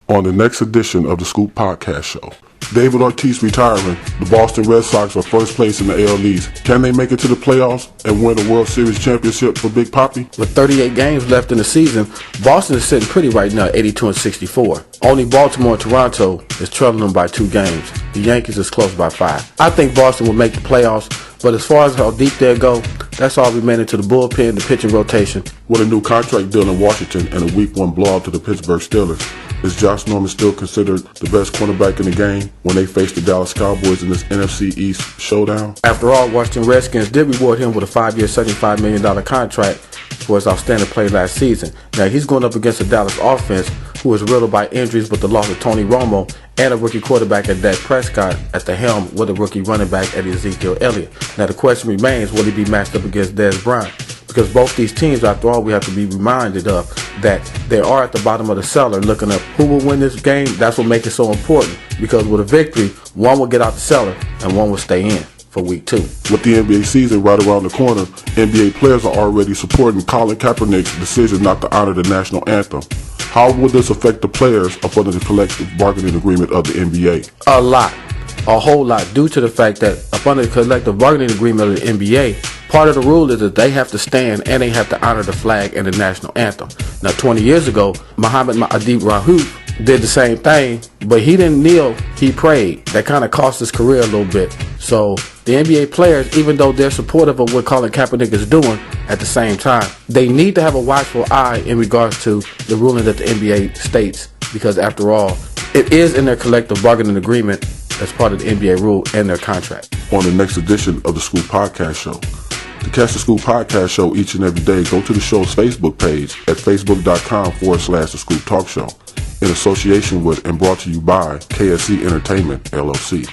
On the next edition of the Scoop Podcast Show, David Ortiz retiring. The Boston Red Sox are first place in the AL East. Can they make it to the playoffs and win a World Series championship for Big Papi? With 38 games left in the season, Boston is sitting pretty right now, 82-64. Only Baltimore and Toronto is trailing them by 2 games. The Yankees is close by 5. I think Boston will make the playoffs, but as far as how deep they'll go, that's all remaining to the bullpen, the pitching rotation. With a new contract deal in Washington and a Week 1 blowout to the Pittsburgh Steelers, is Josh Norman still considered the best cornerback in the game when they face the Dallas Cowboys in this NFC East showdown? After all, Washington Redskins did reward him with a 5-year, $75 million contract for his outstanding play last season. Now, he's going up against a Dallas offense who is riddled by injuries with the loss of Tony Romo and a rookie quarterback at Dak Prescott at the helm with a rookie running back at Ezekiel Elliott. Now, the question remains, will he be matched up against Dez Bryant? Because both these teams, after all, we have to be reminded of that they are at the bottom of the cellar looking up who will win this game. That's what makes it so important, because with a victory, one will get out the cellar and one will stay in for week 2. With the NBA season right around the corner, NBA players are already supporting Colin Kaepernick's decision not to honor the national anthem. How will this affect the players up under the collective bargaining agreement of the NBA? A lot. A whole lot, due to the fact that up under the collective bargaining agreement of the NBA, part of the rule is that they have to stand and they have to honor the flag and the national anthem. Now, 20 years ago, Muhammad Adib Rahouf did the same thing, but he didn't kneel, he prayed. That kind of cost his career a little bit. So the NBA players, even though they're supportive of what Colin Kaepernick is doing, at the same time, they need to have a watchful eye in regards to the ruling that the NBA states, because after all, it is in their collective bargaining agreement as part of the NBA rule and their contract. On the next edition of the Scoop Podcast Show. To catch the Scoop Podcast Show each and every day, go to the show's Facebook page at facebook.com/The Scoop Talk Show, in association with and brought to you by KSC Entertainment, LLC.